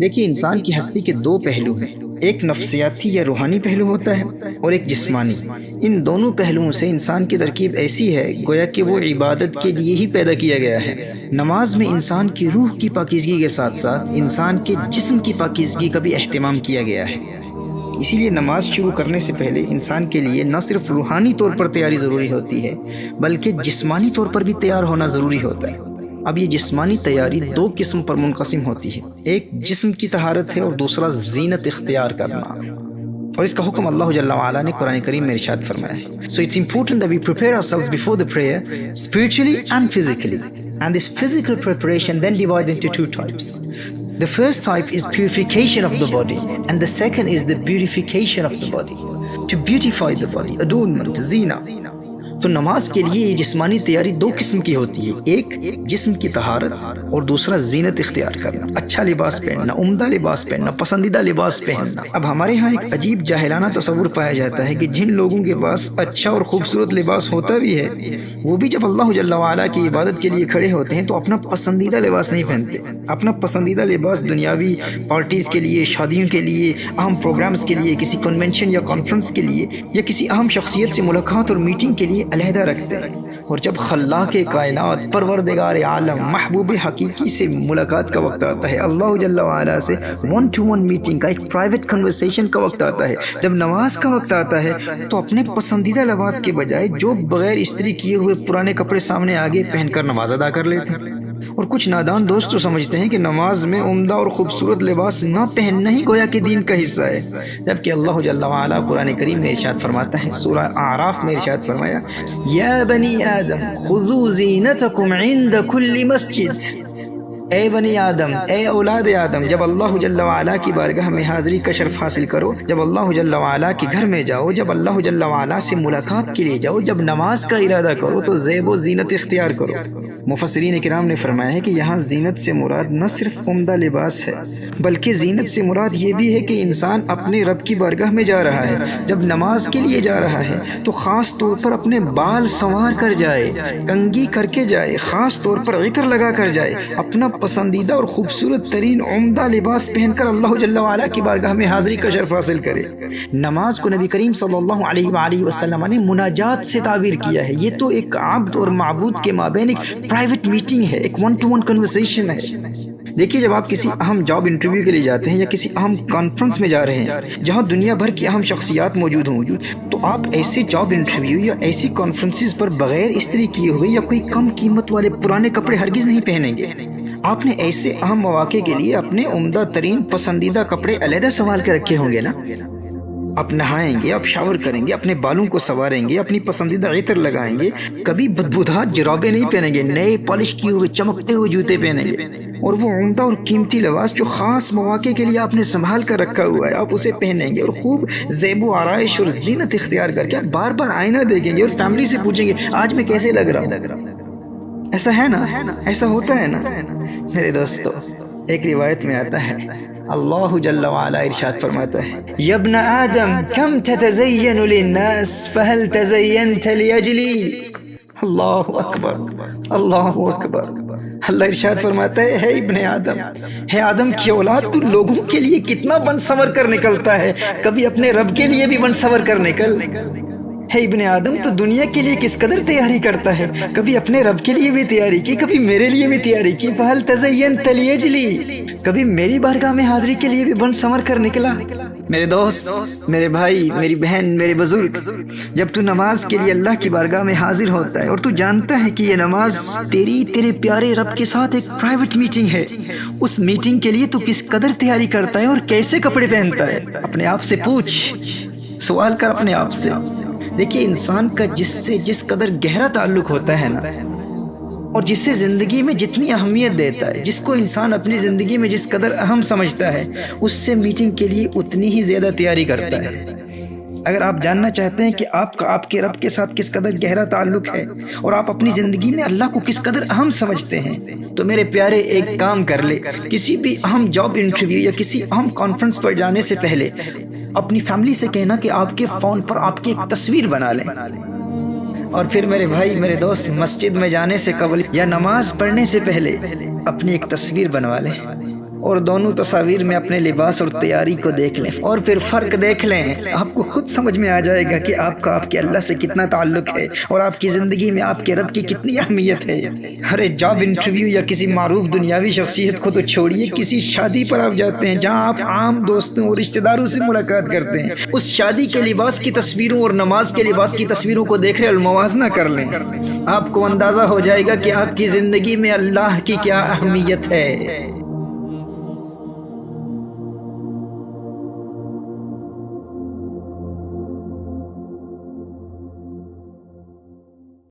دیکھیے انسان کی ہستی کے دو پہلو ہیں، ایک نفسیاتی یا روحانی پہلو ہوتا ہے اور ایک جسمانی۔ ان دونوں پہلوؤں سے انسان کی ترکیب ایسی ہے گویا کہ وہ عبادت کے لیے ہی پیدا کیا گیا ہے۔ نماز میں انسان کی روح کی پاکیزگی کے ساتھ ساتھ انسان کے جسم کی پاکیزگی کا بھی اہتمام کیا گیا ہے۔ اسی لیے نماز شروع کرنے سے پہلے انسان کے لیے نہ صرف روحانی طور پر تیاری ضروری ہوتی ہے بلکہ جسمانی طور پر بھی تیار ہونا ضروری ہوتا ہے۔ اب یہ جسمانی تیاری دو قسم پر منقسم ہوتی ہے، ایک جسم کی طہارت ہے اور دوسرا زینت اختیار کرنا، اور اس کا حکم اللہ جل وعلا نے قرآن کریم میں ارشاد فرمایا ہے۔ So it's important that we prepare ourselves before the prayer spiritually and physically, and this physical preparation then divides into two types. The first type is purification of the body, and the second is the beautification of the body. To beautify the body, adornment, zina. تو نماز کے لیے یہ جسمانی تیاری دو قسم کی ہوتی ہے، ایک جسم کی طہارت اور دوسرا زینت اختیار کرنا، اچھا لباس پہننا، عمدہ لباس پہننا، پسندیدہ لباس پہننا۔ اب ہمارے ہاں ایک عجیب جاہلانہ تصور پایا جاتا ہے کہ جن لوگوں کے پاس اچھا اور خوبصورت لباس ہوتا بھی ہے وہ بھی جب اللہ جل وعلا کی عبادت کے لیے کھڑے ہوتے ہیں تو اپنا پسندیدہ لباس نہیں پہنتے۔ اپنا پسندیدہ لباس دنیاوی پارٹیز کے لیے، شادیوں کے لیے، اہم پروگرامز کے لیے، کسی کنونشن یا کانفرنس کے لیے یا کسی اہم شخصیت سے ملاقات اور میٹنگ کے لیے علیحدہ رکھتے ہیں، اور جب خلاق کائنات، پروردگار عالم، محبوب حقیقی سے ملاقات کا وقت آتا ہے، اللہ جل وعلا سے ون ٹو ون میٹنگ کا، ایک پرائیویٹ کنورسیشن کا وقت آتا ہے، جب نماز کا وقت آتا ہے تو اپنے پسندیدہ لباس کے بجائے جو بغیر استری کیے ہوئے پرانے کپڑے سامنے آگے پہن کر نماز ادا کر لیتے ہیں۔ اور کچھ نادان دوست تو سمجھتے ہیں کہ نماز میں عمدہ اور خوبصورت لباس نہ پہننا ہی گویا کہ دین کا حصہ ہے، جبکہ اللہ جل وعلا قرآن کریم میں ارشاد فرماتا ہے، سورہ اعراف میں ارشاد فرمایا، یا بنی آدم خذوا زینتکم عند کل مسجد۔ اے بنی آدم، اے اولاد آدم، جب اللہ جل وعلا کی بارگاہ میں حاضری کا شرف حاصل کرو، جب اللہ جل وعلا کے گھر میں جاؤ، جب اللہ جل وعلا سے ملاقات کے لیے جاؤ، جب نماز کا ارادہ کرو تو زیب و زینت اختیار کرو۔ مفسرین کرام نے فرمایا ہے کہ یہاں زینت سے مراد نہ صرف عمدہ لباس ہے بلکہ زینت سے مراد یہ بھی ہے کہ انسان اپنے رب کی بارگاہ میں جا رہا ہے، جب نماز کے لیے جا رہا ہے تو خاص طور پر اپنے بال سنوار کر جائے، کنگھی کر کے جائے، خاص طور پر عطر لگا کر جائے، اپنا پسندیدہ اور خوبصورت ترین عمدہ لباس پہن کر اللہ جل وعلا کی بارگاہ میں حاضری کا شرف حاصل کرے۔ نماز کو نبی کریم صلی اللہ علیہ وآلہ وسلم نے مناجات سے تعبیر کیا ہے۔ یہ تو ایک عبد اور معبود کے مابین ایک پرائیویٹ میٹنگ ہے، ایک ون ٹو ون کنورسیشن ہے۔ دیکھیے جب آپ کسی اہم جاب انٹرویو کے لیے جاتے ہیں یا کسی اہم کانفرنس میں جا رہے ہیں جہاں دنیا بھر کی اہم شخصیات موجود ہوں تو آپ ایسے جاب انٹرویو یا ایسی کانفرنسز پر بغیر استری کیے ہوئے یا کوئی کم قیمت والے پرانے کپڑے ہرگز نہیں پہنیں گے۔ آپ نے ایسے اہم مواقع کے لیے اپنے عمدہ ترین پسندیدہ کپڑے علیحدہ سنبھال کے رکھے ہوں گے نا۔ آپ نہائیں گے، آپ شاور کریں گے، اپنے بالوں کو سنواریں گے، اپنی پسندیدہ عطر لگائیں گے، کبھی بدبودار جرابیں نہیں پہنیں گے، نئے پالش کیے ہوئے چمکتے ہوئے جوتے پہنیں گے، اور وہ عمدہ اور قیمتی لباس جو خاص مواقع کے لیے آپ نے سنبھال کر رکھا ہوا ہے آپ اسے پہنیں گے، اور خوب زیب و آرائش اور زینت اختیار کر کے آپ بار بار آئینہ دیکھیں گے اور فیملی سے پوچھیں گے آج میں کیسے لگ رہا ہوں۔ ایسا ہے نا، ایسا ہوتا ہے نا میرے دوستو۔ ایک روایت میں آتا ہے اللہ جل وعلا ارشاد فرماتا ہے، یا ابن آدم کم تتزین للناس فهل تزینت لاجلی۔ اللہ اکبر، اللہ اکبر۔ اللہ ارشاد فرماتا ہے ابن آدم، ہے آدم کی اولاد، تو لوگوں کے لیے کتنا بن سنور کر نکلتا ہے، کبھی اپنے رب کے لیے بھی بن سنور کر نکل۔ ہے ابن آدم تو دنیا کے لیے کس قدر تیاری کرتا ہے، کبھی اپنے رب کے لیے بھی تیاری کی، کبھی میرے لیے بھی تیاری کی، فہل تزینت لاجلی، کبھی میری بارگاہ میں حاضری کے لیے بھی بن سنور کر نکلا۔ میرے دوست، میرے بھائی، میری بہن، میرے بزرگ، جب تو نماز کے لیے اللہ کی بارگاہ میں حاضر ہوتا ہے اور تو جانتا ہے کہ یہ نماز تیرے پیارے رب کے ساتھ ایک پرائیویٹ میٹنگ ہے، اس میٹنگ کے لیے تو کس قدر تیاری کرتا ہے اور کیسے کپڑے پہنتا ہے، اپنے آپ سے پوچھ، سوال کر اپنے آپ سے۔ دیکھیے انسان کا جس قدر گہرا تعلق ہوتا ہے نا، اور جسے زندگی میں جتنی اہمیت دیتا ہے، جس کو انسان اپنی زندگی میں جس قدر اہم سمجھتا ہے، اس سے میٹنگ کے لیے اتنی ہی زیادہ تیاری کرتا ہے۔ اگر آپ جاننا چاہتے ہیں کہ آپ کا آپ کے رب کے ساتھ کس قدر گہرا تعلق ہے اور آپ اپنی زندگی میں اللہ کو کس قدر اہم سمجھتے ہیں تو میرے پیارے ایک کام کر لے، کسی بھی اہم جاب انٹرویو یا کسی اہم کانفرنس پر جانے سے پہلے اپنی فیملی سے کہنا کہ آپ کے فون پر آپ کی ایک تصویر بنا لیں، اور پھر میرے بھائی، میرے دوست، مسجد میں جانے سے قبل یا نماز پڑھنے سے پہلے اپنی ایک تصویر بنوا لیں، اور دونوں تصاویر میں اپنے لباس اور تیاری کو دیکھ لیں اور پھر فرق دیکھ لیں، آپ کو خود سمجھ میں آ جائے گا کہ آپ کا آپ کے اللہ سے کتنا تعلق ہے اور آپ کی زندگی میں آپ کے رب کی کتنی اہمیت ہے۔ ہر ایک جاب انٹرویو یا کسی معروف دنیاوی شخصیت کو تو چھوڑیے، کسی شادی پر آپ جاتے ہیں جہاں آپ عام دوستوں اور رشتہ داروں سے ملاقات کرتے ہیں، اس شادی کے لباس کی تصویروں اور نماز کے لباس کی تصویروں کو دیکھ لیں اور موازنہ کر لیں، آپ کو اندازہ ہو جائے گا کہ آپ کی زندگی میں اللہ کی کیا اہمیت ہے۔